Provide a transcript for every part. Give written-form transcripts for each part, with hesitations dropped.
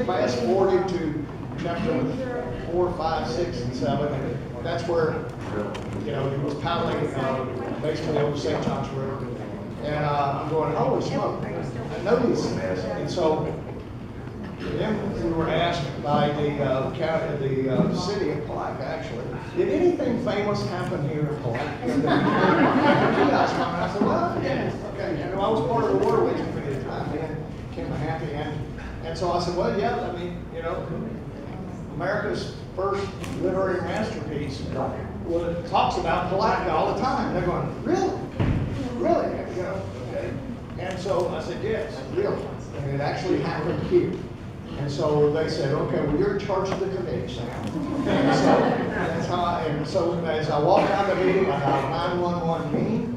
fast forwarded to chapter 4, 5, 6, and 7, and that's where, he was paddling basically over St. John's River. And I'm going, holy smoke, I know these things. And so then we were asked by the county, the city of Palatka, actually, did anything famous happen here in Palatka? I said, well, yeah, okay. And I was part of the waterways committee at the time, and Kim Happy, and so I said, well, yeah, I mean, America's first literary masterpiece, well, it talks about Palatka all the time. They're going, really? Really? Okay. And so I said, yes, really. And it actually happened here. And so they said, okay, well, you're in charge of the committee, Sam. And so as I walked out of the meeting, I got a 911 meeting.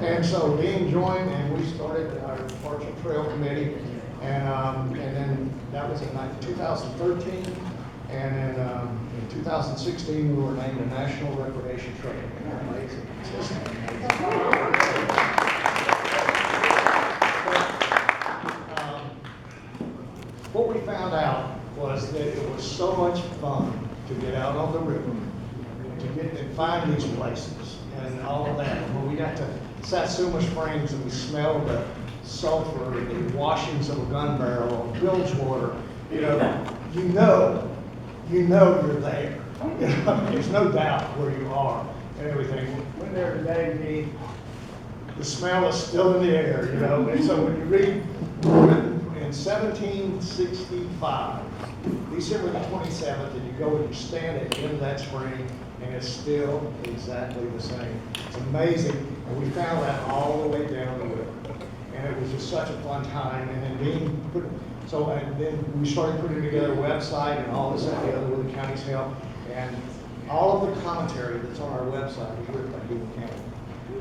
And so Dean joined, and we started our Bartram Trail Committee. And then that was in 2013. And then in 2016, we were named a National Recreation Trail. Amazing. What we found out was that it was so much fun to get out on the river, to get and find these places and all of that. When we got to Satsuma Springs and we smelled the sulfur, the washings of a gun barrel or bilge water, you know you're there. There's no doubt where you are and everything. When there today, the smell is still in the air, And so when you read in 1765, December the 27th, and you go and you stand at the end of that spring, and it's still exactly the same. It's amazing. And we found that all the way down the river. And it was just such a fun time. And then and then we started putting together a website and all this and the other with the county's help. And all of the commentary that's on our website is written by Devault Campbell.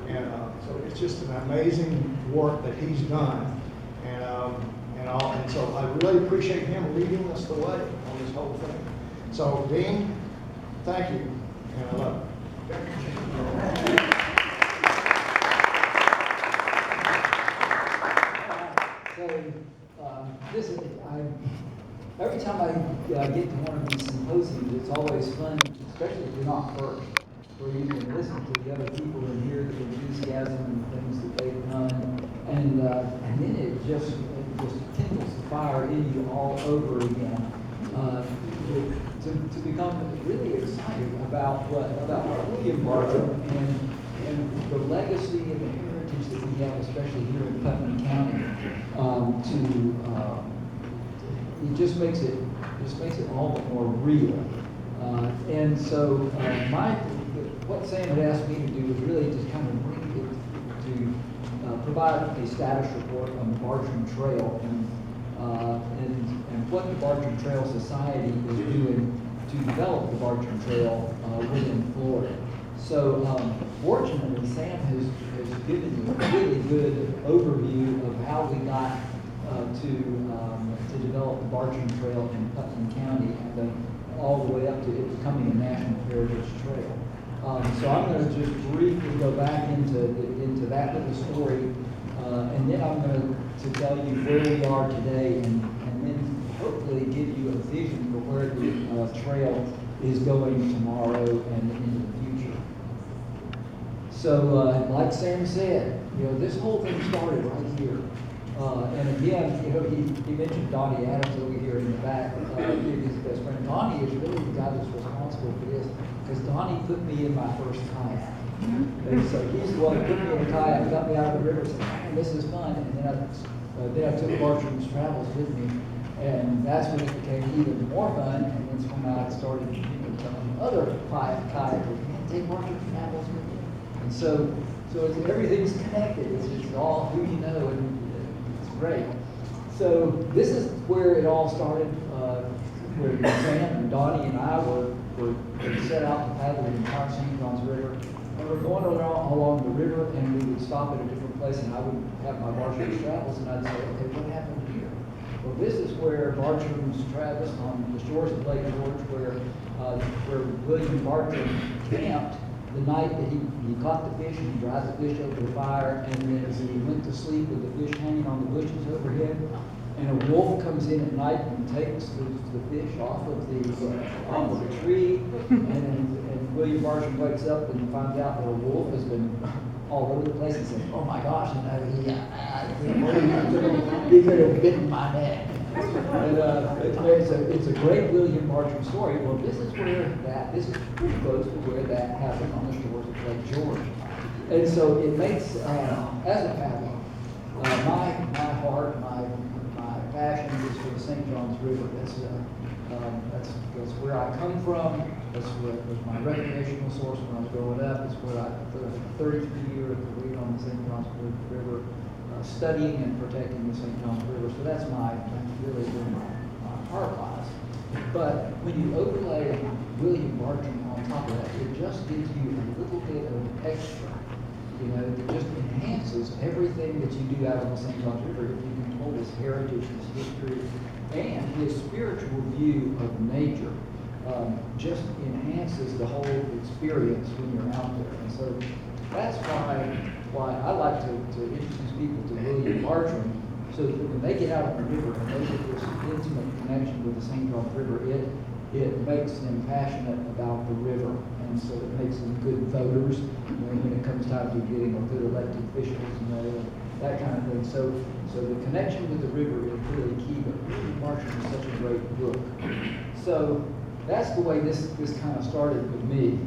And so it's just an amazing work that he's done. And so I really appreciate him leading us the way on this whole thing. So Dean, thank you, and I love you. Every time I get to one of these symposiums, it's always fun, especially if you're not first, where you can listen to the other people and hear the enthusiasm and things that they've done, and then it just kindles the fire in you all over again. To become really excited about William Bartram and the legacy and the heritage that we have, especially here in Putnam County. It just makes it all the more real. And so what Sam had asked me to do was really just kind of bring it to provide a status report on the Bartram Trail and what the Bartram Trail Society is doing to develop the Bartram Trail within Florida. So fortunately, Sam has given you a really good overview of how we got to develop the Bartram Trail in Putnam County and then all the way up to it becoming a National Heritage Trail. So I'm going to just briefly go back into that little story, and then I'm going to tell you where we are today, and then hopefully give you a vision for where the trail is going tomorrow and into the future. So, like Sam said, this whole thing started right here. And again, he mentioned Donnie Adams over here in the back. His best friend. Donnie is really the guy that's responsible for this, because Donnie put me in my first kayak. And so he's the one that put me in the kayak, got me out of the river, said, man, this is fun. And then I took Bartram's Travels with me, and that's when it became even more fun. And that's when I started telling other kayakers, man, take Bartram's Travels with me. And so everything's connected. It's all who you know, and it's great. So this is where it all started, where Sam and Donnie and I were set out to paddle the entire St. John's River. And we're going along the river, and we would stop at a different place, and I would have my Bartram's Travels, and I'd say, okay, what happened here? Well, this is where Bartram's Travels on the shores of Lake George, where William Bartram camped the night that he caught the fish, and he dried the fish over the fire, and then as he went to sleep with the fish hanging on the bushes overhead, and a wolf comes in at night and takes the fish off of the tree, and William Bartram wakes up and finds out that a wolf has been all over the place and says, "Oh my gosh, he could have bitten my neck." And it's a great William Bartram story. Well, this is pretty close to where that happened on the shores of Lake George. And so it makes, as a paddler, my heart, my passion is for the St. Johns River. That's where I come from. That's what was my recreational source when I was growing up. It's where I put a 33-year career on the St. Johns River, studying and protecting the St. Johns River. So that's really where my heart lies. But when you overlay William Bartram on top of that, it just gives you a little bit of extra. It just enhances everything that you do out on the St. Johns River if you can hold his heritage, his history, and his spiritual view of nature. Just enhances the whole experience when you're out there. And so that's why I like to introduce people to William Bartram, so that when they get out on the river and they get this intimate connection with the St. Johns River, it makes them passionate about the river. And so it makes them good voters when it comes time to getting good elected officials, that kind of thing. So the connection with the river is really key, but William Bartram is such a great book. So that's the way this kind of started with me.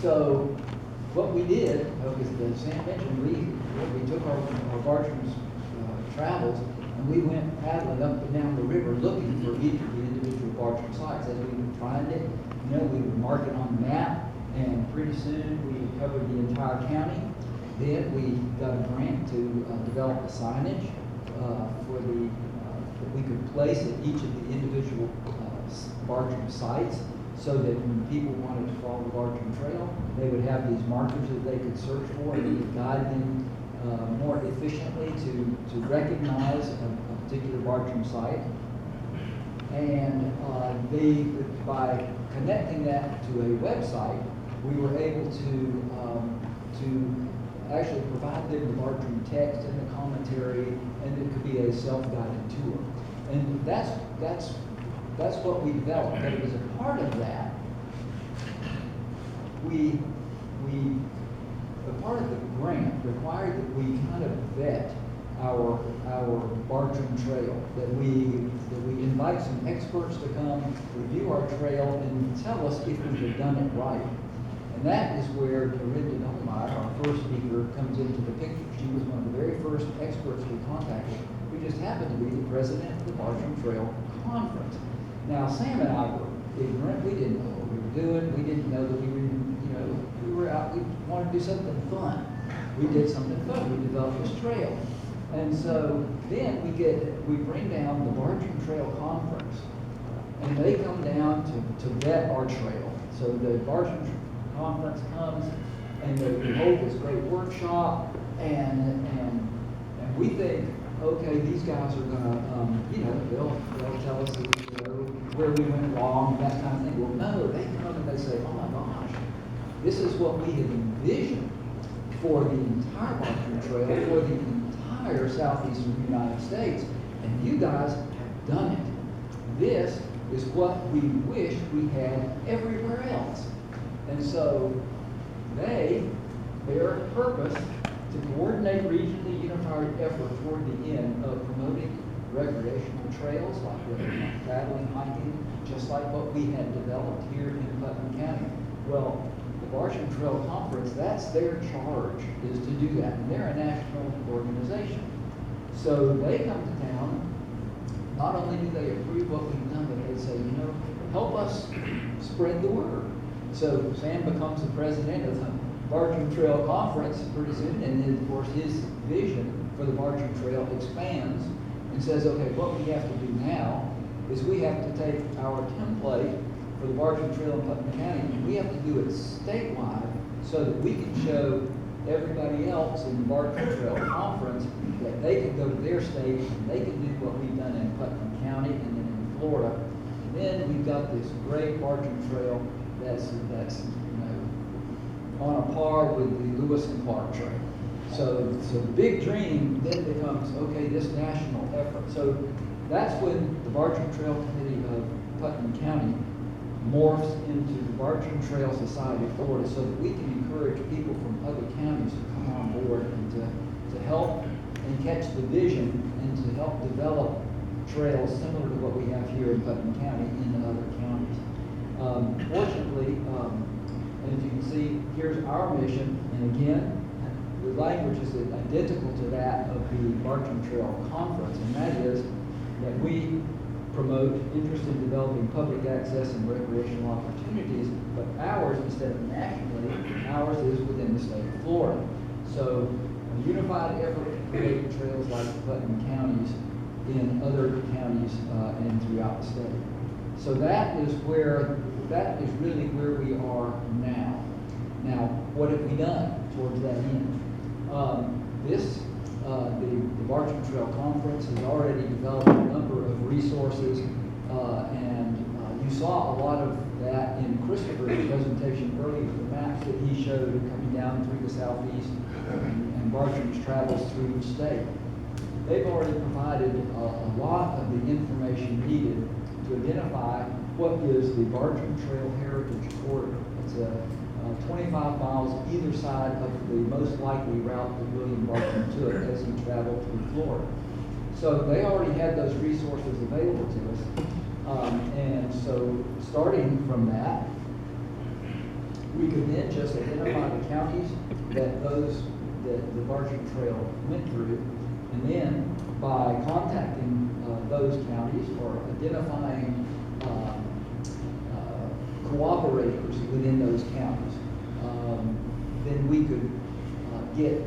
So what we did, as Sam mentioned, we took our Bartram's travels and we went paddling up and down the river looking for each of the individual Bartram sites. As we would find it, we would mark it on the map, and pretty soon we covered the entire county. Then we got a grant to develop a signage that we could place at each of the individual Bartram sites, so that when people wanted to follow the Bartram Trail, they would have these markers that they could search for, and we could guide them more efficiently to recognize a particular Bartram site. And by connecting that to a website, we were able to actually provide them the Bartram text and the commentary, and it could be a self-guided tour. And that's what we developed. But as a part of that, a part of the grant required that we kind of vet our Bartram Trail, that we invite some experts to come review our trail and tell us if we've done it right. And that is where Dorinda Dolmeyer, our first speaker, comes into the picture. She was one of the very first experts we contacted, who just happened to be the president of the Bartram Trail Conference. Now, Sam and I were ignorant. We didn't know what we were doing. We didn't know that we were out. We wanted to do something fun. We did something fun. We developed this trail. And so then we bring down the Bartram Trail Conference, and they come down to vet our trail. So the Bartram Conference comes, and they hold this great workshop, and we think, okay, these guys are gonna, they'll tell us where we went wrong, that kind of thing. Well, no, they come and they say, oh my gosh, this is what we had envisioned for the entire Bartram Trail, for the entire southeastern United States, and you guys have done it. This is what we wish we had everywhere else. And so their purpose to coordinate regionally unified effort toward the end of promoting recreational trails like paddling, hiking, just like what we had developed here in Putnam County. Well, the Bartram Trail Conference, that's their charge, is to do that. And they're a national organization. So they come to town. Not only do they approve what we've done, but they say, help us spread the word. So Sam becomes the president of the Bartram Trail Conference pretty soon, and then of course his vision for the Bartram Trail expands and says, okay, what we have to do now is we have to take our template for the Bartram Trail in Putnam County, and we have to do it statewide so that we can show everybody else in the Bartram Trail Conference that they can go to their state and they can do what we've done in Putnam County and then in Florida. And then we've got this great Bartram Trail that's on a par with the Lewis and Clark Trail. So the big dream then becomes, okay, this national effort. So that's when the Bartram Trail Committee of Putnam County morphs into the Bartram Trail Society of Florida, so that we can encourage people from other counties to come on board and to help and catch the vision and to help develop trails similar to what we have here in Putnam County in other counties. Fortunately, as you can see, here's our mission, and again, the language is identical to that of the Bartram Trail Conference, and that is that we promote interest in developing public access and recreational opportunities, but ours, instead of nationally, ours is within the state of Florida. So a unified effort to create trails like Putnam counties in other counties and throughout the state. So that is really where we are now. Now, what have we done towards that end? The Bartram Trail Conference has already developed a number of resources, and you saw a lot of that in Christopher's presentation earlier, the maps that he showed coming down through the southeast and Bartram's travels through each state. They've already provided a lot of the information needed to identify what is the Bartram Trail Heritage Corridor. It's a 25 miles either side of the most likely route that William Bartram took as he traveled through Florida. So they already had those resources available to us. And so starting from that, we could then just identify the counties that the Bartram Trail went through, and then by contacting those counties or identifying cooperators within those counties, then we could get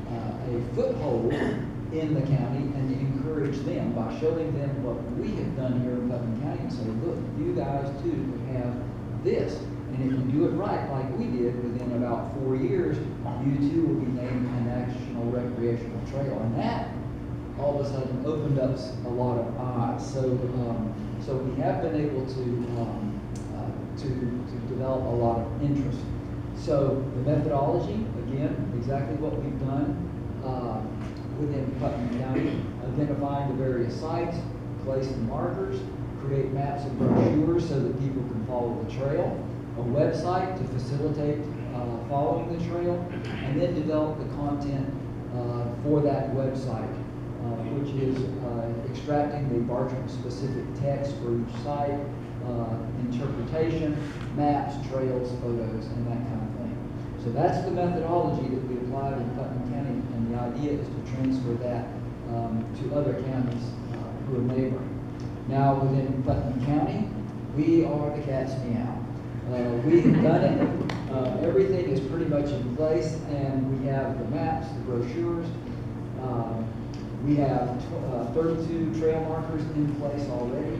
a foothold in the county and encourage them by showing them what we have done here in Putnam County and say, look, you guys too could have this. And if you do it right, like we did, within about 4 years, you too will be named a national recreational trail. And that all of a sudden opened up a lot of eyes. So we have been able to develop a lot of interest. So the methodology, again, exactly what we've done within Putnam County, identifying the various sites, placing markers, create maps and brochures so that people can follow the trail, a website to facilitate following the trail, and then develop the content for that website, which is extracting the Bartram specific text for each site, interpretation, maps, trails, photos, and that kind of thing. So that's the methodology that we applied in Putnam County, and the idea is to transfer that to other counties who are neighboring. Now within Putnam County, we are the cat's meow. We have done it. Everything is pretty much in place, and we have the maps, the brochures. We have 32 trail markers in place already.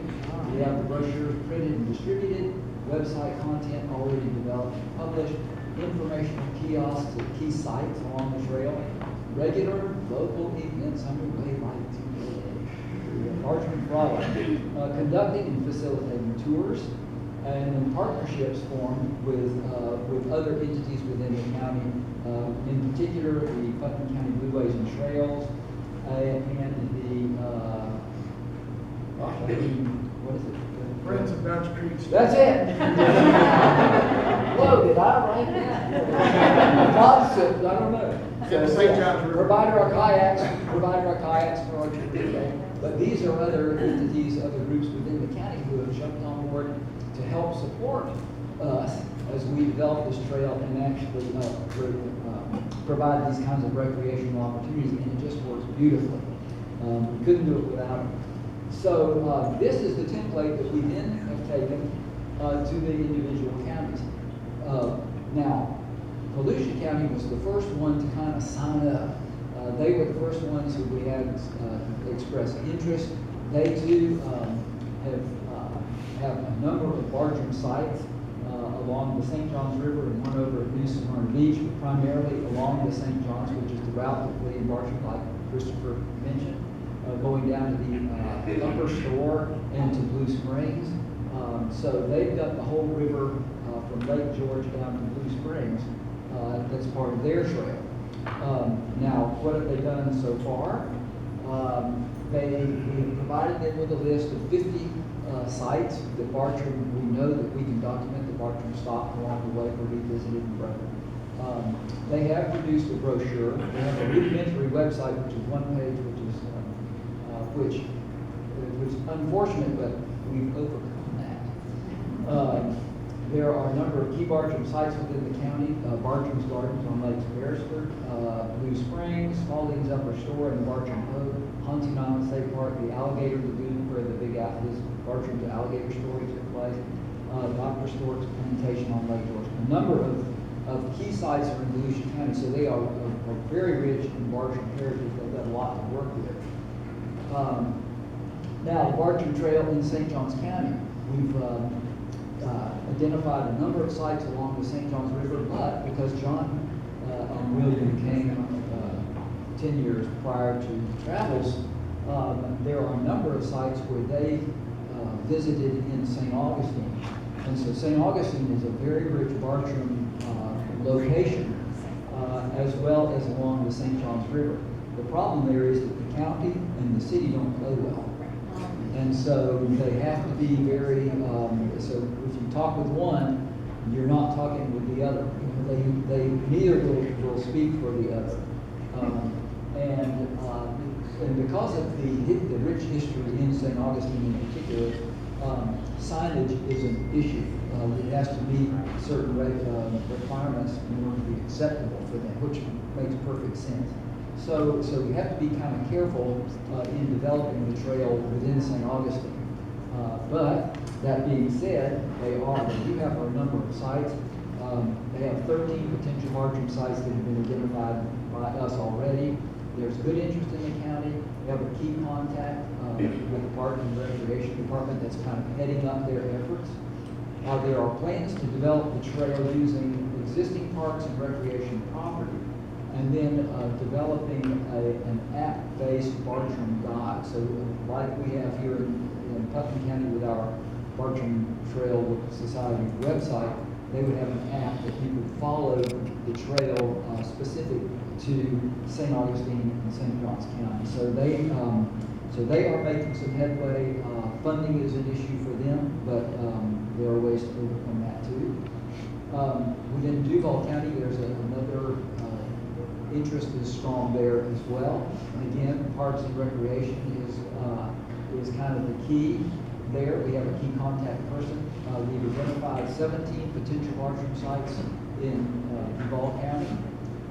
We have the brochures printed and distributed, website content already developed and published, informational kiosks at key sites along the trail, regular local events underway like today, Bartram Frolic, conducting and facilitating tours, and then partnerships formed with other entities within the county, in particular the Putnam County Byways and Trails, and what is it? Friends of Dutch Creek. That's it. Whoa, did I write that? Concept, I don't know. Yeah, St. John's River. Provided our kayaks for our trip. But these are other entities, other groups within the county who have jumped on board to help support us as we develop this trail and actually provide these kinds of recreational opportunities, and it just works beautifully. We couldn't do it without them. So this is the template that we then have taken to the individual counties. Now, Volusia County was the first one to kind of sign up. They were the first ones who we had expressed interest. They too have a number of Bartram sites along the St. Johns River and one over at New Smyrna Beach, but primarily along the St. Johns, which is the route that William Bartram, like Christopher mentioned, going down to the upper store and to Blue Springs. So they've got the whole river from Lake George down to Blue Springs. That's part of their trail. Now, what have they done so far? We have provided them with a list of 50 sites that Bartram, we know that we can document that Bartram stopped along the way or revisited and broken. They have produced a brochure. They have a rudimentary website, which is one page, which is unfortunate, but we've overcome that. There are a number of key Bartram sites within the county. Bartram's Gardens on Lake Beresford, Blue Springs, Spalding's Upper Store, and the Bartram Road, Hunting Island State Park, the Alligator Lagoon, where the big Bartram to alligator story took place, Dr. Stork's Plantation on Lake George. A number of key sites are in Volusia County, so they are very rich in Bartram Heritage. They've got a lot to work with. Now, the Bartram Trail in St. Johns County. We've identified a number of sites along the St. Johns River, but because John and William came 10 years prior to travels, there are a number of sites where they visited in St. Augustine. And so St. Augustine is a very rich Bartram location, as well as along the St. Johns River. The problem there is that the county and the city don't go well. And so they have to be very, so if you talk with one, you're not talking with the other. They neither will speak for the other. And because of the rich history in St. Augustine in particular, signage is an issue. It has to meet certain requirements in order to be acceptable for them, which makes perfect sense. So we have to be kind of careful in developing the trail within St. Augustine. But that being said, they do have a number of sites. They have 13 potential Bartram sites that have been identified by us already. There's good interest in the county. We have a key contact with the Park and Recreation Department that's kind of heading up their efforts. There are plans to develop the trail using existing parks and recreation property, and then developing an app-based Bartram guide. So like we have here in Putnam County with our Bartram Trail Society website, they would have an app that you could follow the trail specific to St. Augustine and St. Johns County. So they are making some headway. Funding is an issue for them, but there are ways to overcome that too. Within Devault County, there's another interest is strong there as well. And again, Parks and Recreation is kind of the key there. We have a key contact person. We've identified 17 potential Bartram sites in Devault County.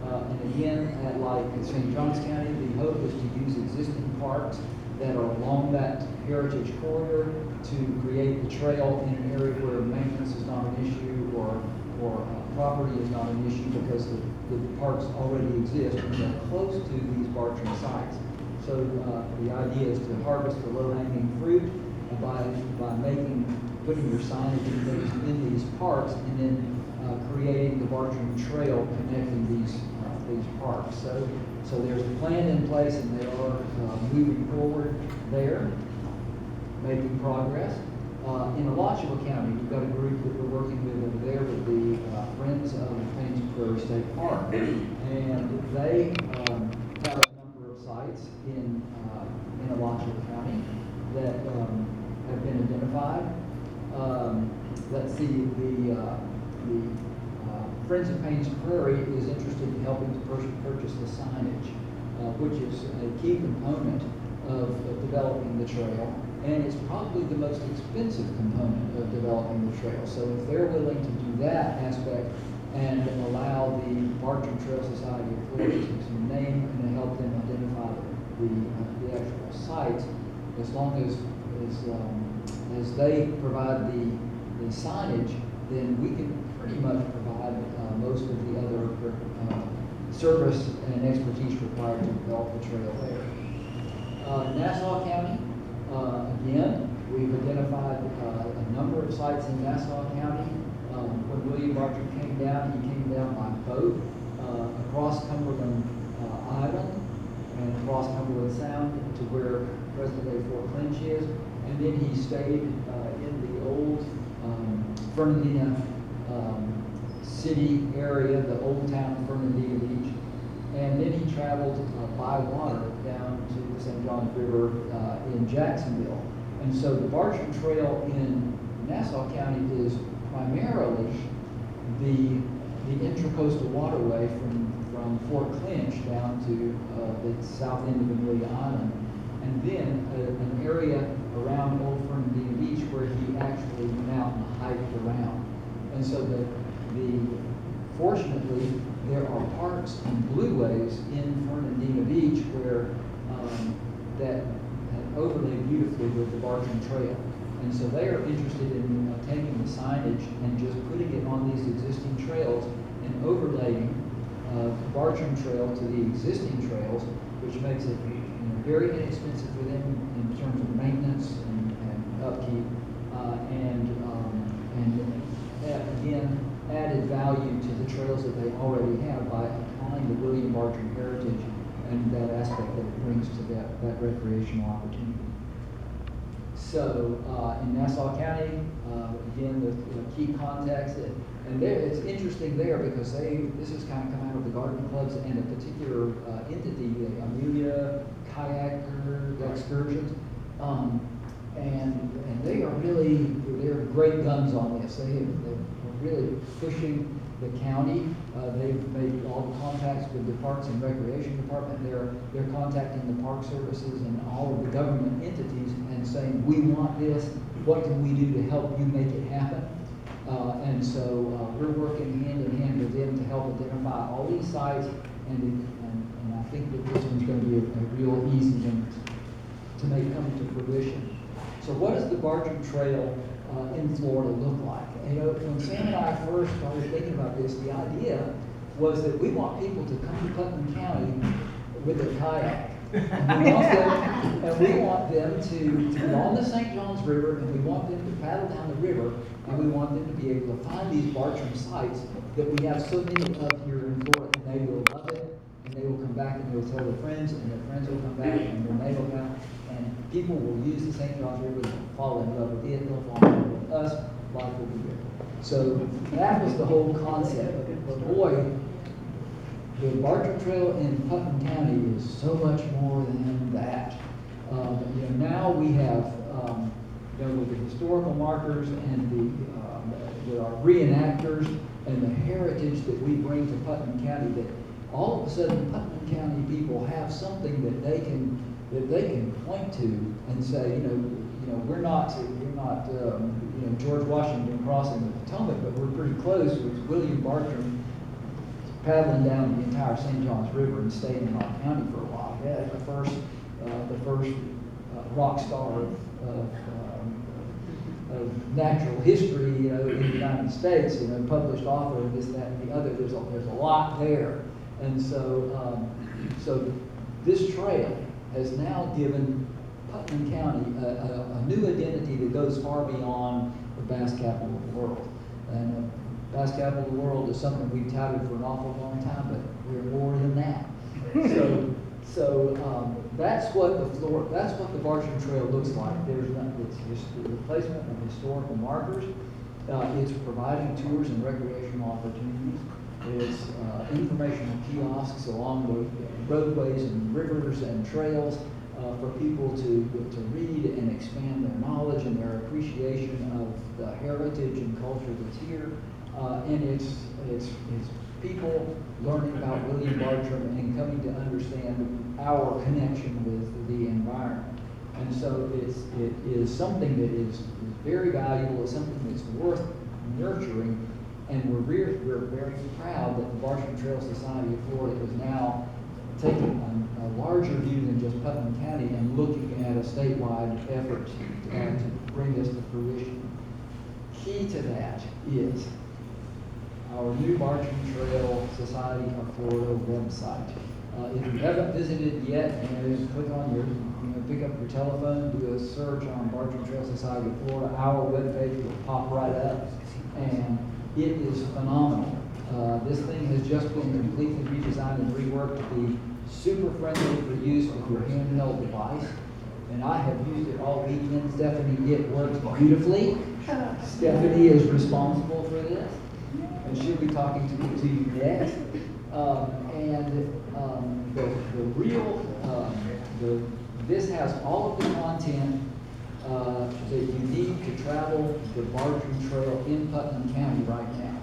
And again, like in St. Johns County, the hope is to use existing parks that are along that heritage corridor to create the trail in an area where maintenance is not an issue or property is not an issue because the parks already exist and they're close to these Bartram sites. So the idea is to harvest the low-hanging fruit by putting your signage and things in these parks and then creating the Bartram Trail connecting these parks. So there's a plan in place and they are moving forward there, making progress. In Alachua County, we've got a group that we're working with over there with the Friends of Paynes Prairie State Park. And they have a number of sites in Alachua County that have been identified. Let's see, the Friends of Paynes Prairie is interested in helping to purchase the signage, which is a key component of developing the trail. And it's probably the most expensive component of developing the trail. So if they're willing to do that aspect and allow the Bartram Trail Society employees to name and help them identify the actual sites, as long as they provide the signage, then we can pretty much provide most of the other service and expertise required to develop the trail there. Nassau County. Again, we've identified a number of sites in Nassau County. When William Bartram came down, he came down by boat across Cumberland Island and across Cumberland Sound to where present-day Fort Clinch is. And then he stayed in the old Fernandina city area, the old town of Fernandina Beach. And then he traveled by water down to the St. Johns River in Jacksonville. And so the Bartram Trail in Nassau County is primarily the intracoastal waterway from Fort Clinch down to the south end of Amelia Island. And then an area around Old Fernandina Beach where he actually went out and hiked around. And so fortunately, there are parks and blueways in Fernandina Beach where that overlay beautifully with the Bartram Trail. And so they are interested in taking the signage and just putting it on these existing trails and overlaying Bartram Trail to the existing trails, which makes it very inexpensive for them in terms of maintenance and upkeep, and again, added value to the trails that they already have by applying the William Bartram Heritage and that aspect that it brings to that recreational opportunity. So in Nassau County, again, the key contacts, and there, it's interesting there because this has kind of come out of the garden clubs and a particular entity, the Amelia Kayaker Excursions, and they are they're great guns on this. They're really pushing the county. They've made all the contacts with the Parks and Recreation Department. They're contacting the Park Services and all of the government entities and saying, we want this. What can we do to help you make it happen? And so we're working hand in hand with them to help identify all these sites, and I think that this one's going to be a real easy one to make come to fruition. So what does the Bartram Trail in Florida look like? You know, when Sam and I first started thinking about this, the idea was that we want people to come to Putnam County with a kayak. And we want them to be on the St. Johns River, and we want them to paddle down the river, and we want them to be able to find these Bartram sites that we have so many of here in Florida, and they will love it, and they will come back and they will tell their friends, and their friends will come back, and then they will come, and people will use the St. Johns River and fall in love with it, they'll fall in love with us, life will be good. So that was the whole concept. But boy, the Bartram Trail in Putnam County is so much more than that. Now we have, with the historical markers and with our reenactors and the heritage that we bring to Putnam County, that all of a sudden Putnam County people have something that they can point to and say, we're not George Washington crossing the Potomac, but we're pretty close with William Bartram paddling down the entire St. Johns River and staying in our county for a while. Yeah, the first rock star of natural history, in the United States, published author of this, that, and the other. There's a lot there, and so this trail has now given Putnam County a new identity that goes far beyond the Bass Capital of the world. And Bass Capital of the world is something we've touted for an awful long time, but we're more than that. So that's what the Bartram Trail looks like. It's just the replacement of historical markers. It's providing tours and recreational opportunities. It's informational kiosks along the roadways and rivers and trails for people to read and expand their knowledge and their appreciation of the heritage and culture that's here. And it's people learning about William Bartram and coming to understand our connection with the environment. And so it is something that is very valuable. It's something that's worth nurturing. And we're very proud that the Bartram Trail Society of Florida is now taking a larger view than just Putnam County and looking at a statewide effort to bring this to fruition. Key to that is our new Bartram Trail Society of Florida website. If you haven't visited yet, just click on pick up your telephone, do a search on Bartram Trail Society of Florida. Our webpage will pop right up, and it is phenomenal. This thing has just been completely redesigned and reworked to be super friendly for use with your handheld device. And I have used it all weekend, Stephanie. It works beautifully. Stephanie is responsible for this, and she'll be talking to you next. The real, this has all of the content that you need to travel the Bartram Trail in Putnam County right now.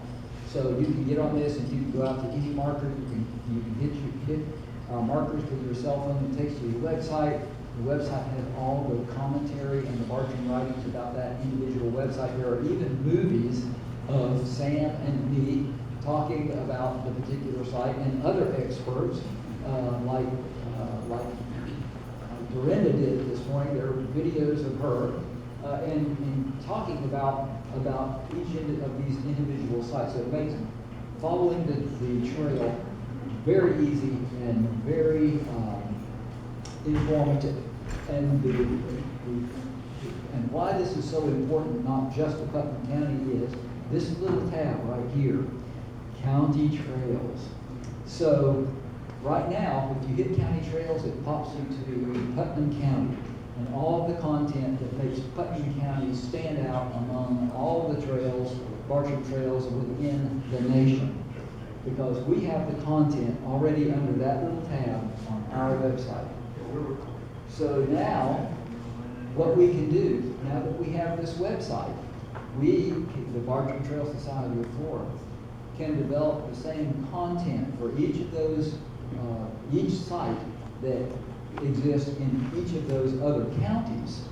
So you can get on this and you can go out to any marker. You can hit markers with your cell phone. It takes you to the website. The website has all the commentary and the Bartram writings about that individual website. There are even movies of Sam and me talking about the particular site, and other experts like Dorinda did this morning. There are videos of her and talking about each of these individual sites. So it makes following the trail very easy and very informative. And why this is so important, not just to Putnam County, is this little tab right here, County Trails. So right now, if you hit County Trails, it pops you to Putnam County and all the content that makes Putnam County stand out among all the trails, Bartram trails within the nation. Because we have the content already under that little tab on our website. So now, what we can do, now that we have this website, we, the Bartram Trail Society of Florida, can develop the same content for each of those, each site that exists in each of those other counties.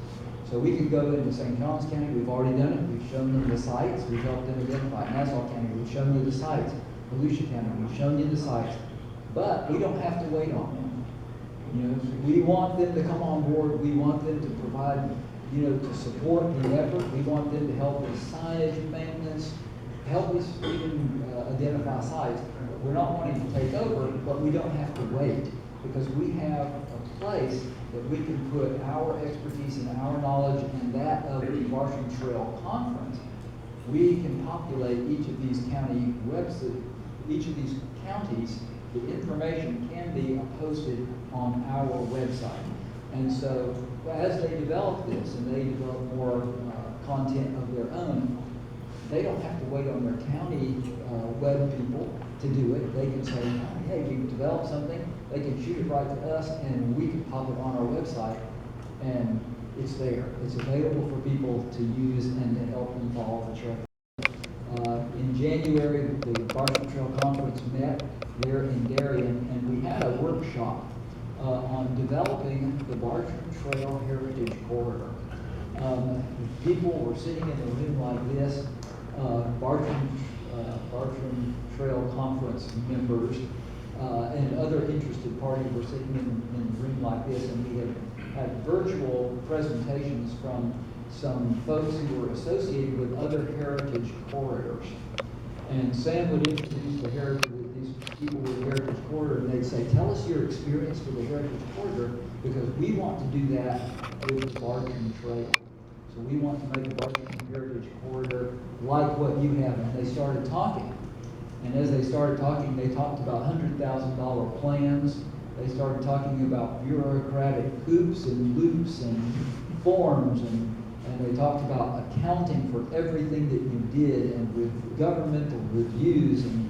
So we can go into St. Johns County, we've already done it, we've shown them the sites, we've helped them identify. Nassau County, we've shown you the sites. Volusia County, we've shown you the sites. But we don't have to wait on them. You know, we want them to come on board, we want them to provide, you know, to support the effort, we want them to help with signage maintenance, help us even identify sites. We're not wanting to take over, but we don't have to wait, because we have a place that we can put our expertise and our knowledge and that of the Bartram Trail Conference. We can populate each of these county websites, each of these counties. The information can be posted on our website. And so as they develop this and they develop more content of their own, they don't have to wait on their county web people to do it. They can say, hey, we've developed something. They can shoot it right to us and we can pop it on our website and it's there. It's available for people to use and to help involve the trail. In January, the Bartram Trail Conference met there in Darien, and we had a workshop on developing the Bartram Trail Heritage Corridor. People were sitting in a room like this, Bartram Trail Conference members and other interested parties were sitting in a room like this, and we had virtual presentations from some folks who were associated with other heritage corridors. And Sam would introduce these people with the Heritage Corridor, and they'd say, tell us your experience with the Heritage Corridor, because we want to do that with the Bartram Trail. So we want to make the Bartram Heritage Corridor like what you have. And they started talking. And as they started talking, they talked about $100,000 plans. They started talking about bureaucratic hoops and loops and forms, and they talked about accounting for everything that you did, and with governmental reviews, and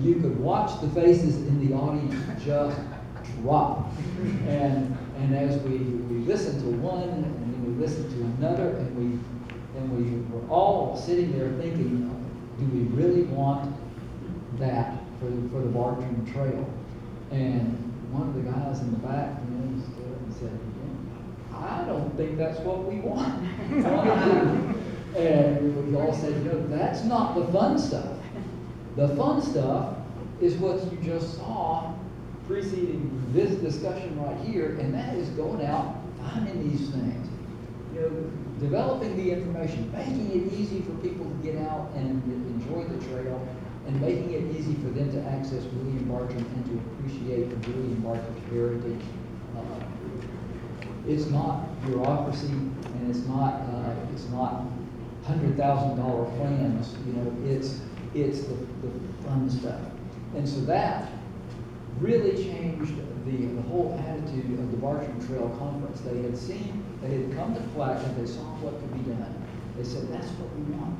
you could watch the faces in the audience just drop. And as we listened to one, and then we listened to another, and we were all sitting there thinking, do we really want that for the Bartram Trail? And one of the guys in the back, stood up and said, I don't think that's what we want to do. And we all said, that's not the fun stuff. The fun stuff is what you just saw preceding this discussion right here, and that is going out, finding these things. Developing the information, making it easy for people to get out and enjoy the trail, and making it easy for them to access William Bartram and to appreciate the William Bartram heritage. It's not bureaucracy, and it's not $100,000 plans. It's the fun stuff. And so that really changed the whole attitude of the Bartram Trail Conference. They had come to Flack and they saw what could be done. They said, that's what we want.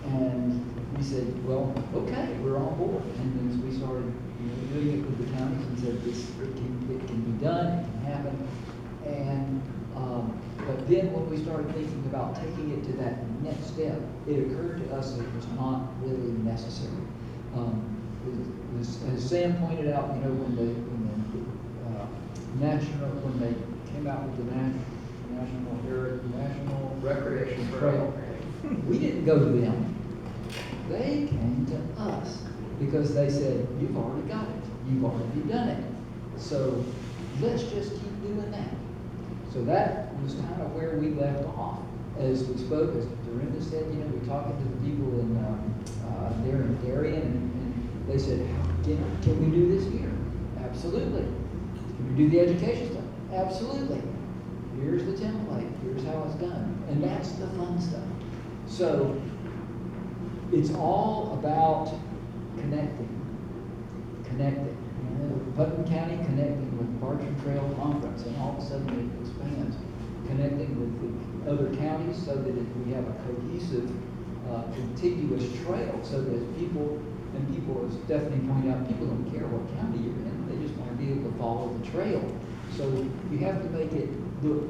And we said, well, okay, we're on board. And then we started doing it with the counties and said, it can be done, it can happen. And, but then when we started thinking about taking it to that next step, it occurred to us that it was not really necessary. As Sam pointed out, when they came out with the National Recreation Trail, we didn't go to them. They came to us because they said, you've already got it. You've already done it. So let's just keep doing that. So that was kind of where we left off. As we spoke, as Dorinda said, we're talking to the people there in Darien, and they said, can we do this here? Absolutely. Can we do the education stuff? Absolutely. Here's the template. Here's how it's done. And that's the fun stuff. So it's all about connecting. Putnam County connecting with Bartram Trail Conference, and all of a sudden it expands. Connecting with the other counties so that we have a cohesive, contiguous trail, so that people, as Stephanie pointed out, people don't care what county you're in. They just want to be able to follow the trail. So you have to make it, the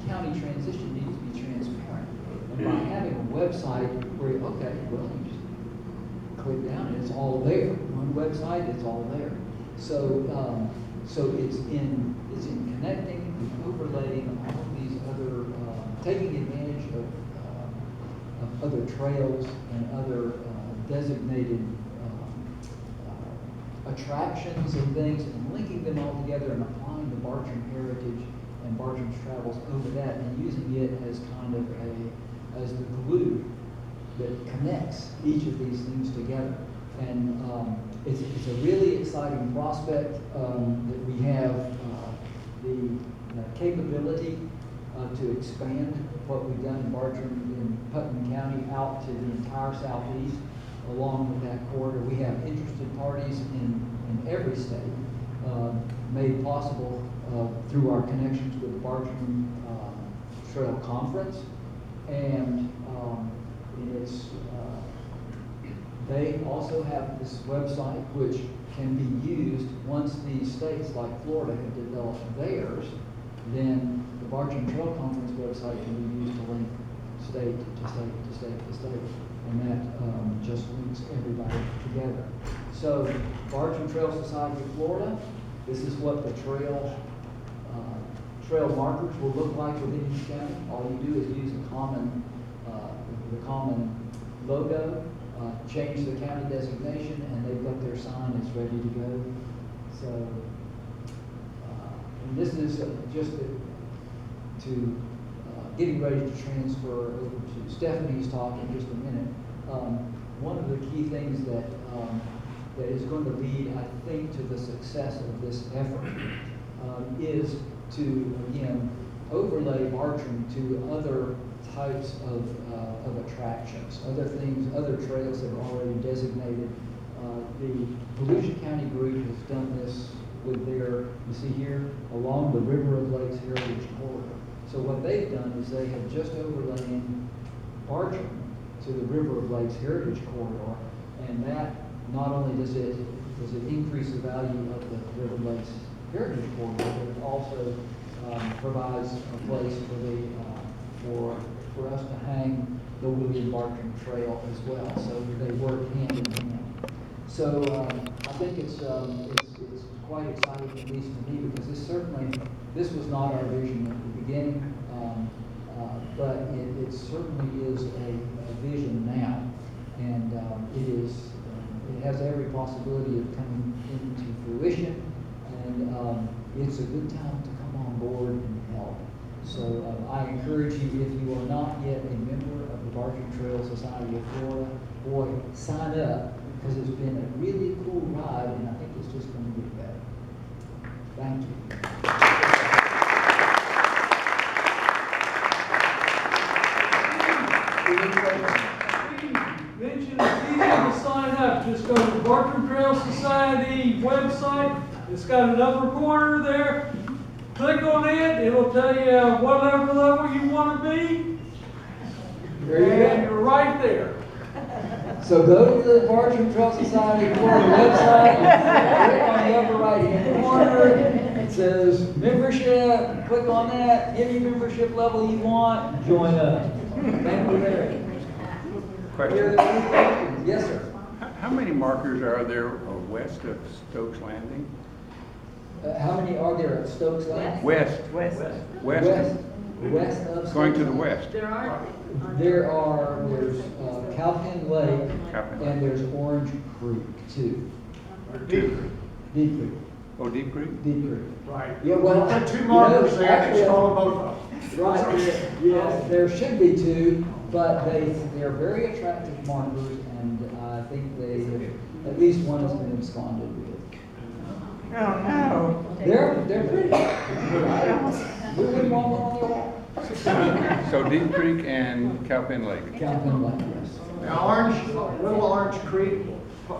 county transition needs to be transparent. And by having a website where, okay, well, you just click down and it's all there. One website, it's all there. So it's in connecting and overlaying all of these other, taking advantage of other trails and other designated attractions and things, and linking them all together and applying the Bartram Heritage and Bartram's travels over that, and using it as kind of as the glue that connects each of these things together. And it's a really exciting prospect that we have the capability to expand what we've done in Bartram in Putnam County out to the entire southeast along with that corridor. We have interested parties in every state, made possible through our connections with the Bartram Trail Conference, and it's they also have this website which can be used once these states like Florida have developed theirs. Then the Bartram Trail Conference website can be used to link state to state to state to state, and that just links everybody together. So Bartram Trail Society of Florida, this is what the trail markers will look like within each county. All you do is use the common logo, change the county designation, and they've got their sign that's ready to go. So, and this is just to getting ready to transfer over to Stephanie's talk in just a minute. One of the key things that is going to lead, I think, to the success of this effort is to, again, overlay Bartram to other types of attractions, other things, other trails that are already designated. The Volusia County group has done this with their, you see here, along the River of Lakes Heritage Corridor. So what they've done is they have just overlain Bartram to the River of Lakes Heritage Corridor, and that not only does it increase the value of the River of Lakes Heritage Corridor, but it also provides a place for us to hang the William Bartram Trail as well. So they work hand in hand. So I think it's quite exciting, at least for me, because this was not our vision at the beginning, but it certainly is a vision now, and it has every possibility of coming into fruition, and it's a good time to come on board and help. So I encourage you, if you are not yet a member of the Bartram Trail Society of Florida, boy, sign up, because it's been a really cool ride, and I think it's just going to get better. Thank you. Mention it's easy to sign up. Just go to the Bartram Trail Society website. It's got an upper corner there. Click on it. It'll tell you what level you want to be. There you go. And you're right there. So go to the Bartram Trail Society website, click on the upper right-hand corner, it says membership, click on that, any membership level you want, join up. Thank you, Larry. Question. Yes, sir. How many markers are there west of Stokes Landing? How many are there at Stokes Landing? West. West of Going to the Stokes west. There are. There's Cowpen Lake, Cowpen Lake. and there's Orange Creek too. Deep. Deep Creek. Oh, Deep Creek? Deep Creek. Right. Yeah, well, Put two markers there, actually, and call them both of them. Right, yes, there should be two, but they're very attractive markers, and I think at least one has been absconded with. Oh, no. They're pretty. We wouldn't want one on the wall. So Deep Creek and Cowpen Lake? Cowpen Lake, yes. Now, Little Orange Creek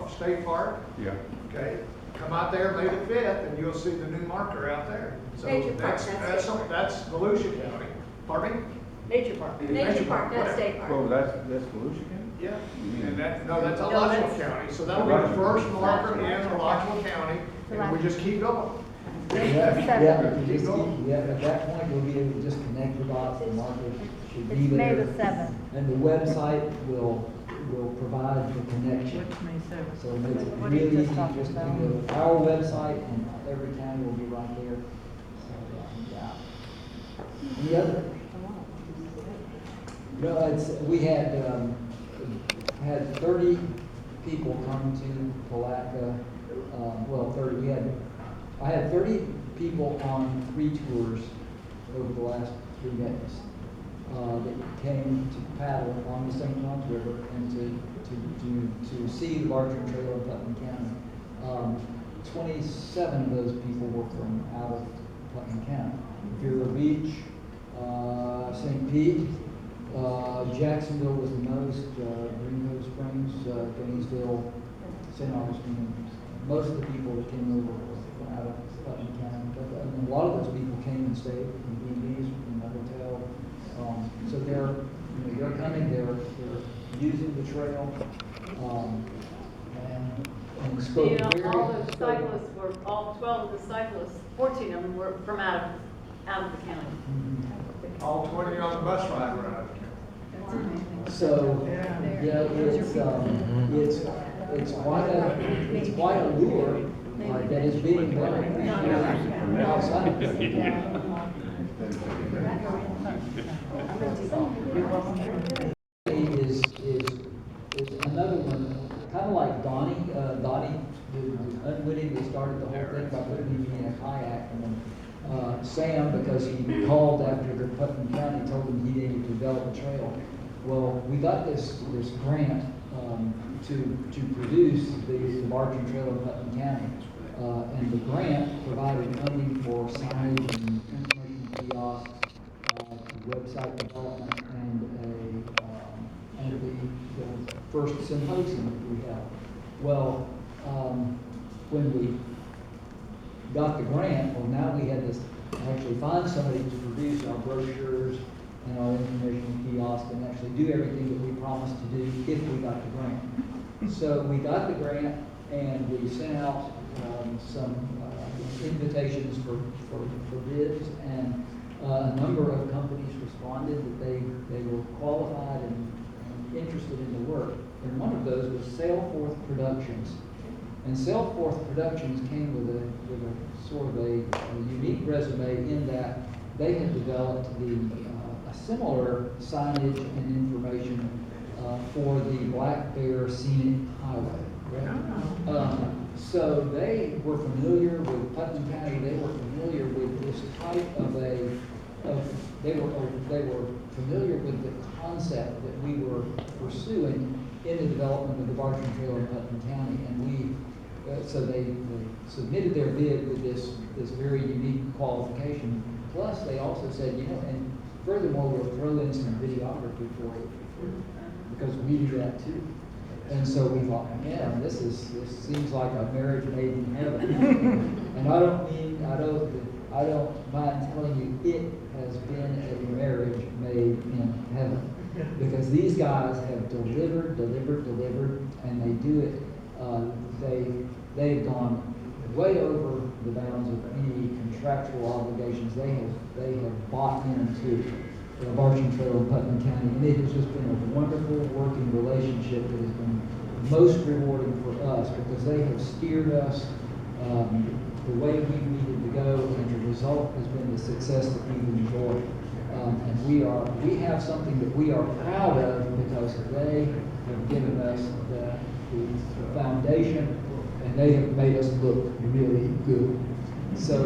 State Park, Yeah. okay, come out there May the 5th, and you'll see the new marker out there. So Nature Park, that's Volusia County. Pardon me? Nature Park. Nature Park, that's whatever. state park. Oh, that's Volusia County? Yeah, Mhm. and that's No, Alachua that's- County, so that'll be the first marker in Alachua County, and we just keep going. Yeah, if you just keep, at that point, you'll be able to just connect the dots, the markers should be It's May there. the 7th. And the website will provide the connection. May 7th. So it makes it What are you really easy just talking just to about? go to our website and every county will be right there. So, yeah. Any other? No, we had 30 people come to Palatka, 30, I had 30 people on 3 tours over the last 3 days, that came to paddle along the St. Johns River and to see the Bartram Trail in Putnam County. 27 of those people were from out of Putnam County. Vero Beach, St. Pete, Jacksonville was the most, Greenwood Springs, Gainesville, St. Augustine. Most of the people that came over were out of Putnam County, but a lot of those people came and stayed in B&Bs, in the hotel. So they're coming, they're using the trail, and spoke You know, very. all the cyclists were, all 12 of the cyclists, 14 of them were from out of the county. Mhm. All 20 on the bus ride were out of town. So, it's quite a lure that is being very outside. Is another one, kind of like Donnie. Donnie unwittingly started the whole thing by putting me in a kayak, and then Sam, because he called after the Putnam County, told him he needed to develop a trail. Well, we got this grant to produce the Bartram Trail in Putnam County, and the grant provided funding for signage and information kiosks, website development, and the first symposium that we held. Well, when we got the grant, well, now we had to actually find somebody to produce our brochures and our information kiosk and actually do everything that we promised to do if we got the grant. So we got the grant and we sent out some invitations for bids, and a number of companies responded that they were qualified and interested in the work. And one of those was Sailforth Productions. And Sailforth Productions came with a sort of a unique resume in that they had developed a similar signage and information for the Black Bear Scenic Highway. So they were familiar with Putnam County. They were familiar with this type of they were familiar with the concept that we were pursuing in the development of the Bartram Trail in Putnam County, and so they submitted their bid with this very unique qualification. Plus, they also said, and furthermore, we'll throw in some videography for you because we do that too. And so we thought, man, this seems like a marriage made in heaven. And I don't mind telling you, it has been a marriage made in heaven, because because these guys have delivered, and they do it, they've gone way over the bounds of any contractual obligations they have bought into the Bartram Trail in Putnam County, and it has just been a wonderful working relationship that has been most rewarding for us because they have steered us the way we needed to go, and the result has been the success that we've enjoyed. And we have something that we are proud of because they have given us the foundation, and they have made us look really good. So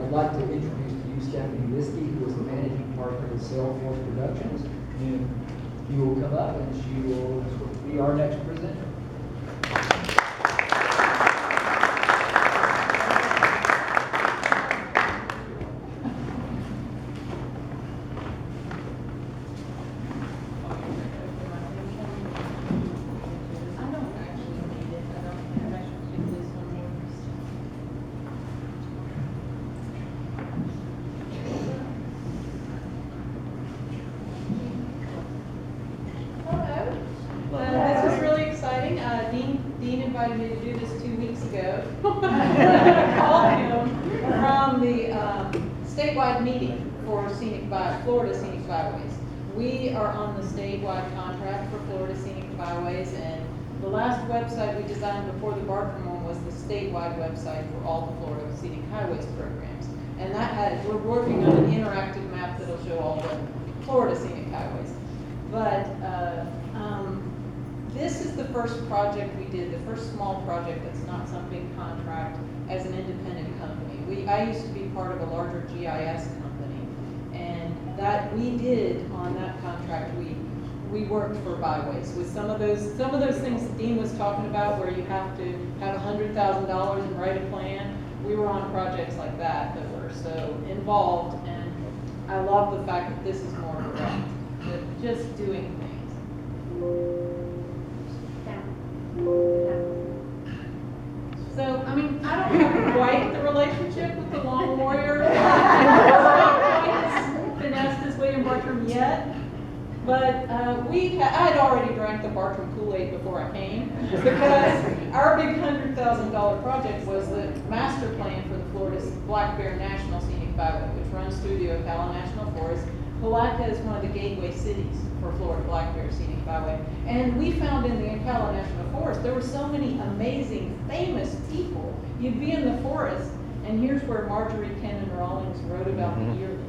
I'd like to introduce to you Stephanie Liskey, who is the managing partner of Sailforth Productions. And she will come up and she will be our next presenter. Dean invited me to do this 2 weeks ago. I called him from the statewide meeting for Florida Scenic Byways. We are on the statewide contract for Florida Scenic Byways, and the last website we designed before the Bartram one was the statewide website for all the Florida Scenic Highways programs. And we're working on an interactive map that'll show all the Florida Scenic Highways. But this is the first project we did, the first small project that's not some big contract as an independent company. I used to be part of a larger GIS company, and that we did on that contract, we worked for Byways with some of those things that Dean was talking about, where you have to have $100,000 and write a plan. We were on projects like that were so involved, and I love the fact that this is more direct, that just doing things. So, I mean, I don't have quite the relationship with the Long Warrior. It's not quite as finessed as William Bartram yet. But I'd already drank the Bartram Kool-Aid before I came, because our big $100,000 project was the master plan for the Florida Black Bear National Scenic Byway, which runs through the Ocala National Forest. Palatka is one of the gateway cities for Florida Black Bear Scenic Byway. And we found in the Ocala National Forest, there were so many amazing, famous people. You'd be in the forest, and here's where Marjorie Kennan Rawlings wrote about the yearling.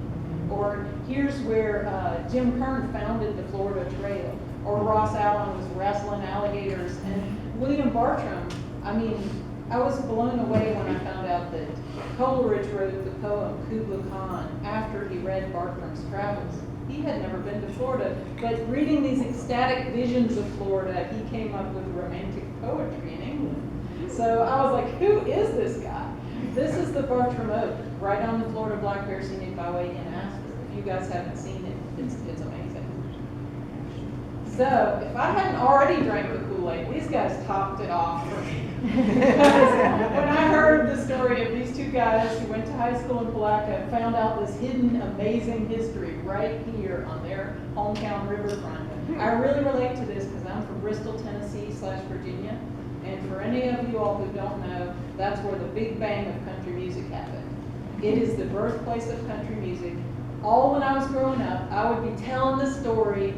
Or here's where Jim Kern founded the Florida Trail. Or Ross Allen was wrestling alligators. And William Bartram, I mean, I was blown away when I found out that Coleridge wrote the poem Kubla Khan after he read Bartram's travels. He had never been to Florida, but reading these ecstatic visions of Florida, he came up with romantic poetry in England. So I was like, who is this guy? This is the Bartram Oak, right on the Florida Black Bear Scenic Byway in Astor. If you guys haven't seen it, it's amazing. So if I hadn't already drank the Kool-Aid, these guys topped it off for me. Because when I heard the story of these two guys who went to high school in Palatka, found out this hidden, amazing history right here on their hometown riverfront. I really relate to this because I'm from Bristol, Tennessee/Virginia. And for any of you all who don't know, that's where the big bang of country music happened. It is the birthplace of country music. All when I was growing up, I would be telling the story.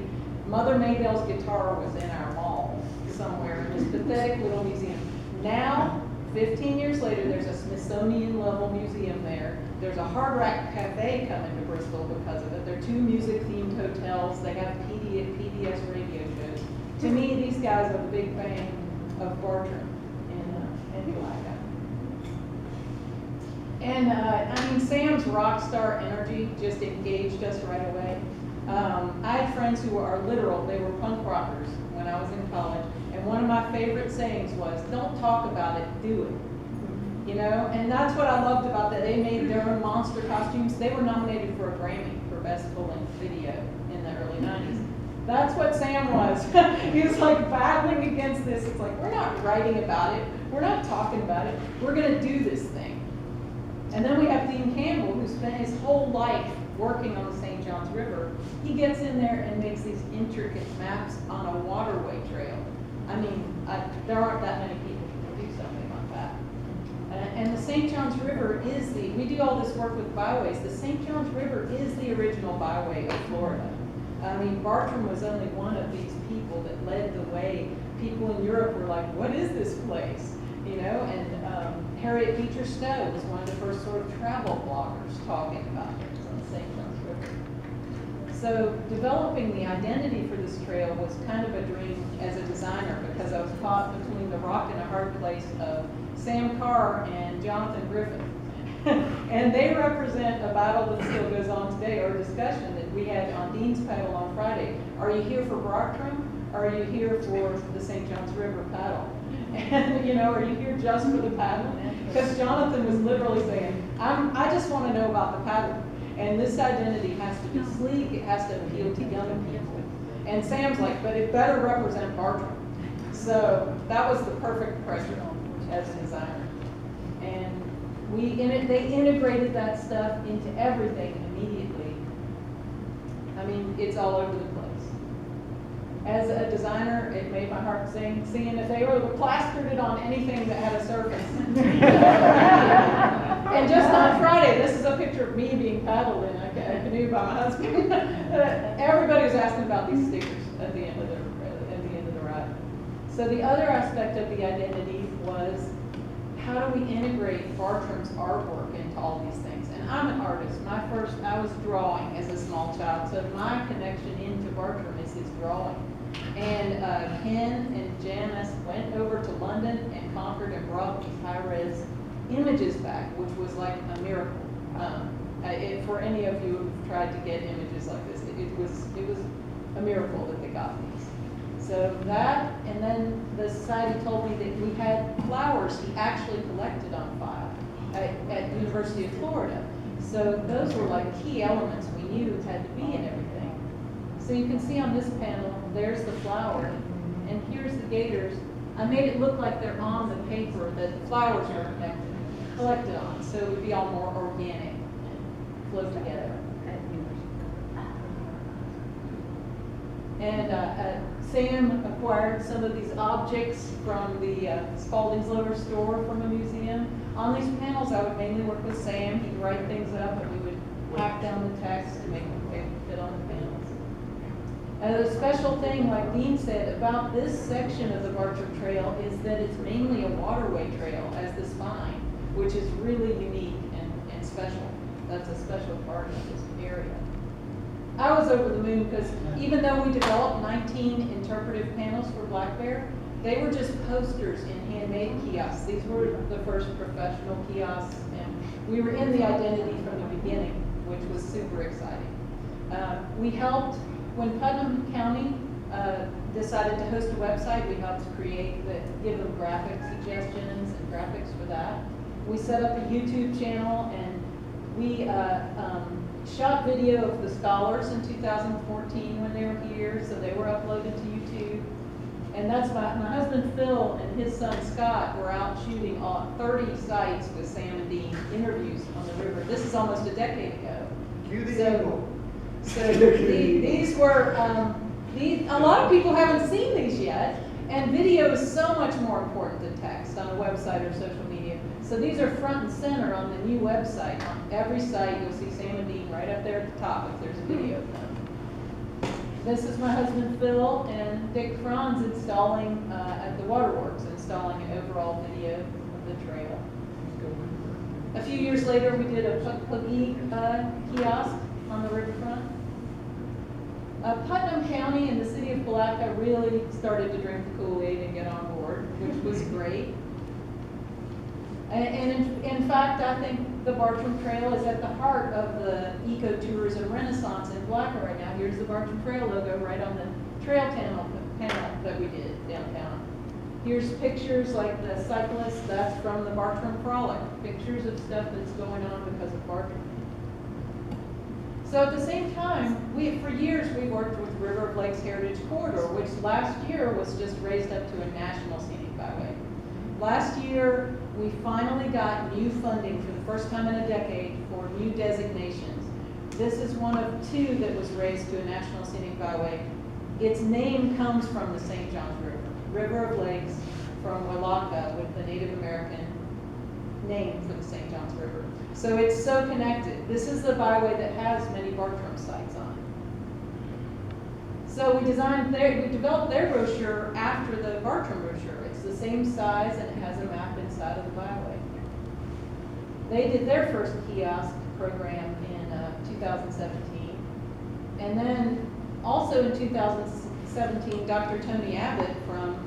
Mother Maybell's guitar was in our mall somewhere in this pathetic little museum. Now, 15 years later, there's a Smithsonian level museum there. There's a Hard Rock Cafe coming to Bristol because of it. There are 2 music themed hotels. They have PBS radio shows. To me, these guys are the big bang of Bartram in Palatka. And I mean, Sam's rock star energy just engaged us right away. I had friends who are literal, they were punk rockers when I was in college, and one of my favorite sayings was, don't talk about it, do it. You know, and that's what I loved about that. They made their own monster costumes. They were nominated for a Grammy for Best Full-Length Video in the early 90s. That's what Sam was. He was like battling against this. It's like, we're not writing about it. We're not talking about it. We're going to do this thing. And then we have Dean Campbell, who spent his whole life working on the St. John's River, he gets in there and makes these intricate maps on a waterway trail. I mean, there aren't that many people who can do something like that. And the St. John's River is we do all this work with byways. The St. John's River is the original byway of Florida. I mean, Bartram was only one of these people that led the way. People in Europe were like, what is this place? You know, and Harriet Beecher Stowe was one of the first sort of travel bloggers talking about things on the St. John's River. So developing the identity for this trail was kind of a dream as a designer, because I was caught between the rock and a hard place of Sam Carr and Jonathan Griffith. And they represent a battle that still goes on today, or a discussion that we had on Dean's Paddle on Friday. Are you here for Bartram? Or are you here for the St. John's River paddle? And, you know, are you here just for the paddle? Because Jonathan was literally saying, I just want to know about the paddle. And this identity has to be sleek, it has to appeal to young people. And Sam's like, but it better represent Bartram. So that was the perfect pressure as a designer. And they integrated that stuff into everything immediately. I mean, it's all over the place. As a designer, it made my heart sing, seeing that they were plastered it on anything that had a surface. And just on Friday, this is a picture of me being paddled in a canoe by my husband. Everybody was asking about these stickers at the end of the ride. So the other aspect of the identity was, how do we integrate Bartram's artwork into all these things? And I'm an artist. I was drawing as a small child, so my connection into Bartram is his drawing. And Ken and Janice went over to London and Concord and brought these high-res images back, which was like a miracle. For any of you who've tried to get images like this, it was a miracle that they got these. So that, and then the society told me that we had flowers he actually collected on file at University of Florida. So those were like key elements we knew had to be in everything. So you can see on this panel, there's the flower, and here's the gators. I made it look like they're on the paper that the flowers are collected on, so it would be all more organic and flow together. And Sam acquired some of these objects from the Spalding's Lower store from a museum. On these panels, I would mainly work with Sam. He'd write things up, and we would hack down the text and make them fit on the panels. And the special thing, like Dean said, about this section of the Bartram Trail is that it's mainly a waterway trail as the spine, which is really unique and special. That's a special part of this area. I was over the moon because even though we developed 19 interpretive panels for Black Bear, they were just posters in handmade kiosks. These were the first professional kiosks, and we were in the identity from the beginning, which was super exciting. We helped, when Putnam County decided to host a website, we helped give them graphic suggestions and graphics for that. We set up a YouTube channel, and we shot video of the scholars in 2014 when they were here, so they were uploaded to YouTube. And that's my husband Phil and his son Scott were out shooting 30 sites with Sam and Dean, interviews on the river. This is almost a decade ago. So these were, a lot of people haven't seen these yet, and video is so much more important than text on a website or social media. So these are front and center on the new website. On every site, you'll see Sam and Dean right up there at the top if there's a video of them. This is my husband Phil and Dick Franz installing, at the waterworks, installing an overall video of the trail. A few years later, we did a Puggy kiosk on the riverfront. Putnam County and the city of Palatka really started to drink the Kool-Aid and get on board, which was great. And in fact, I think the Bartram Trail is at the heart of the ecotourism renaissance in Palatka right now. Here's the Bartram Trail logo right on the trail panel that we did downtown. Here's pictures like the cyclists, that's from the Bartram Frolic. Pictures of stuff that's going on because of Bartram. So at the same time, for years we worked with River of Lakes Heritage Corridor, which last year was just raised up to a national scenic byway. Last year, we finally got new funding for the first time in a decade for new designations. This is one of 2 that was raised to a National Scenic Byway. Its name comes from the St. Johns River, River of Lakes from Walaka, with the Native American name for the St. Johns River. So it's so connected. This is the byway that has many Bartram sites on it. So we developed their brochure after the Bartram brochure. It's the same size and it has a map inside of the byway. They did their first kiosk program in 2017. And then also in 2017, Dr. Tony Abbott from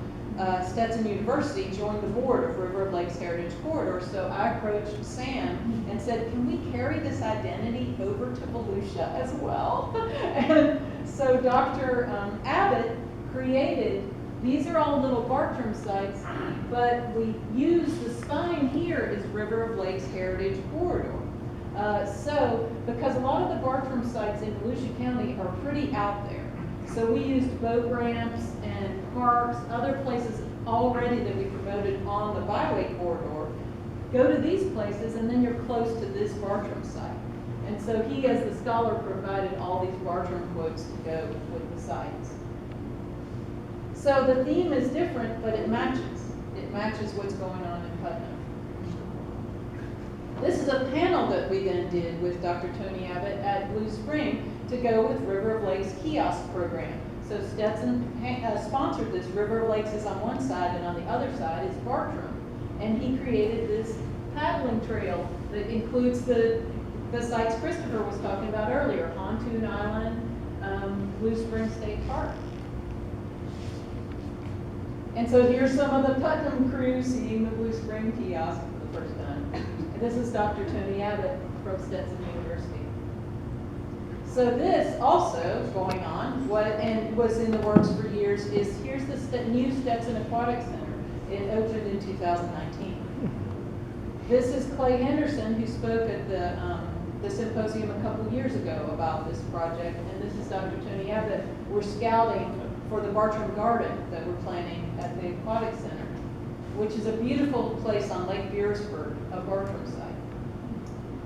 Stetson University joined the board of River of Lakes Heritage Corridor. So I approached Sam and said, can we carry this identity over to Volusia as well? And so Dr. Abbott created, these are all little Bartram sites, but we use the spine here is River of Lakes Heritage Corridor. Because a lot of the Bartram sites in Volusia County are pretty out there. So we used boat ramps and parks, other places already that we promoted on the byway corridor. Go to these places and then you're close to this Bartram site. And so he, as the scholar, provided all these Bartram quotes to go with the sites. So the theme is different, but it matches. It matches what's going on in Putnam. This is a panel that we then did with Dr. Tony Abbott at Blue Spring to go with River of Lakes kiosk program. So Stetson sponsored this. River of Lakes is on one side, and on the other side is Bartram. And he created this paddling trail that includes the sites Christopher was talking about earlier, Pontoon Island, Blue Spring State Park. And so here's some of the Putnam crew seeing the Blue Spring kiosk for the first time. And this is Dr. Tony Abbott from Stetson University. So this also going on, and was in the works for years, is here's the new Stetson Aquatic Center. It opened in 2019. This is Clay Henderson, who spoke at the symposium a couple years ago about this project, and this is Dr. Tony Abbott. We're scouting for the Bartram Garden that we're planning at the Aquatic Center, which is a beautiful place on Lake Beersford, a Bartram site.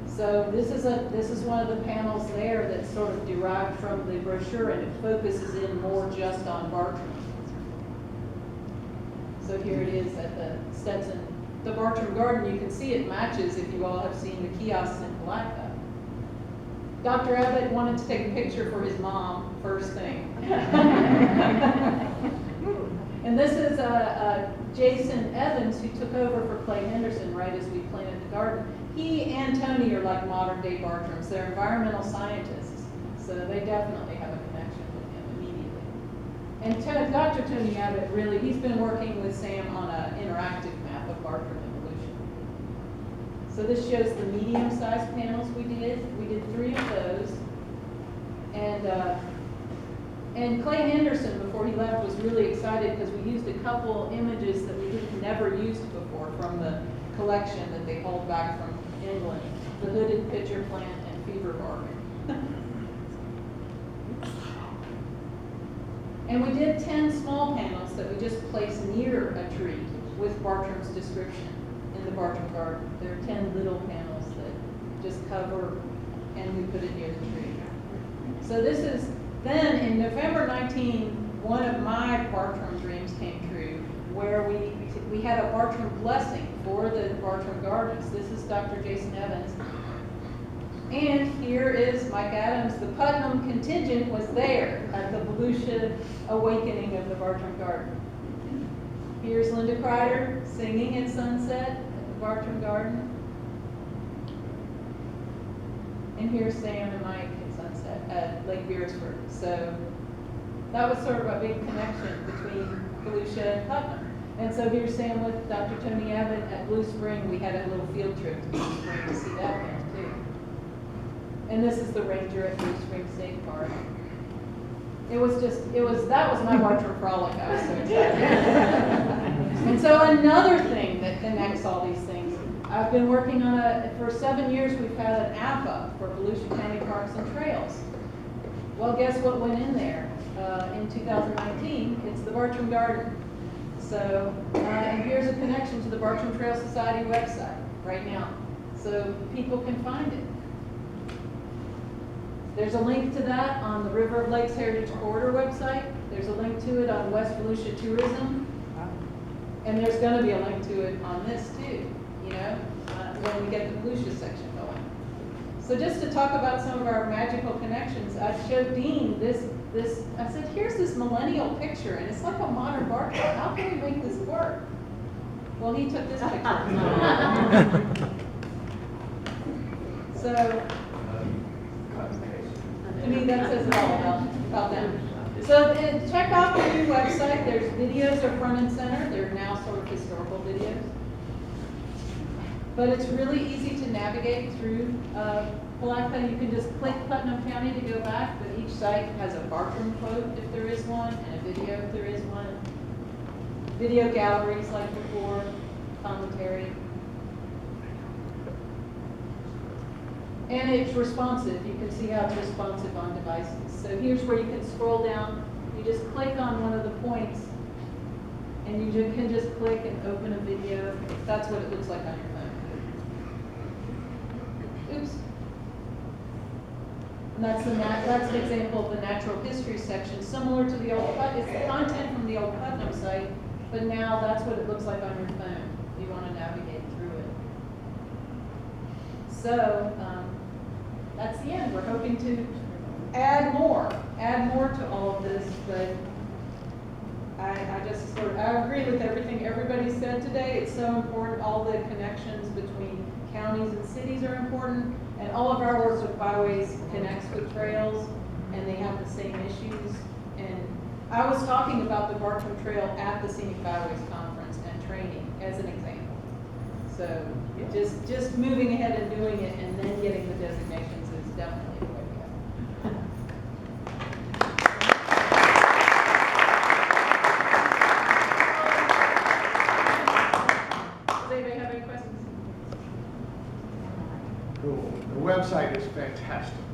So this is one of the panels there that's sort of derived from the brochure, and it focuses in more just on Bartram. So here it is at the Stetson, the Bartram Garden. You can see it matches if you all have seen the kiosks in Palatka. Dr. Abbott wanted to take a picture for his mom first thing. And this is Jason Evans, who took over for Clay Henderson right as we planted the garden. He and Tony are like modern day Bartrams. They're environmental scientists, so they definitely have a connection with him immediately. And Dr. Tony Abbott, really, he's been working with Sam on an interactive map of Bartram evolution. So this shows the medium-sized panels we did. We did 3 of those. And Clay Henderson, before he left, was really excited because we used a couple images that we had never used before from the collection that they hauled back from England, the hooded pitcher plant and fever bark. And we did 10 small panels that we just placed near a tree with Bartram's description in the Bartram Garden. There are 10 little panels that just cover, and we put it near the tree. So this is, then in November 19, one of my Bartram dreams came true, where we had a Bartram blessing for the Bartram Gardens. This is Dr. Jason Evans. And here is Mike Adams. The Putnam contingent was there at the Volusia awakening of the Bartram Garden. Here's Linda Kreider singing at sunset at the Bartram Garden. And here's Sam and Mike at sunset at Lake Beersford. So that was sort of a big connection between Volusia and Putnam. And so here's Sam with Dr. Tony Abbott at Blue Spring. We had a little field trip to Blue Spring to see that panel too. And this is the ranger at Blue Spring State Park. That was my Bartram Frolic. I was so excited. And so another thing that connects all these things, I've been working on for 7 years, we've had an app up for Volusia County Parks and Trails. Well, guess what went in there in 2019? It's the Bartram Garden. So, and here's a connection to the Bartram Trail Society website right now, so people can find it. There's a link to that on the River of Lakes Heritage Corridor website. There's a link to it on West Volusia Tourism. And there's gonna be a link to it on this too, you know, when we get the Volusia section going. So just to talk about some of our magical connections, I showed Dean this, I said, here's this millennial picture, and it's like a modern Bartram. How can we make this work? Well, he took this picture. So, to me, that says it all about them. So check out the new website. There's videos are front and center. They're now sort of historical videos. But it's really easy to navigate through Palatka. You can just click Putnam County to go back, but each site has a Bartram quote if there is one, and a video if there is one. Video galleries like before, commentary. And it's responsive. You can see how it's responsive on devices. So here's where you can scroll down. You just click on one of the points, and you can just click and open a video. That's what it looks like on your phone. Oops. And that's an example of the natural history section, similar to the old, it's the content from the old Putnam site, but now that's what it looks like on your phone. You want to navigate through it. So, that's the end. We're hoping to add more to all of this, but I agree with everything everybody said today. It's so important. All the connections between counties and cities are important, and all of our work with byways connects with trails, and they have the same issues. And I was talking about the Bartram Trail at the Scenic Byways Conference and training as an example. So just moving ahead and doing it and then getting the designations is definitely the way to go. Does anybody have any questions? Cool. The website is fantastic.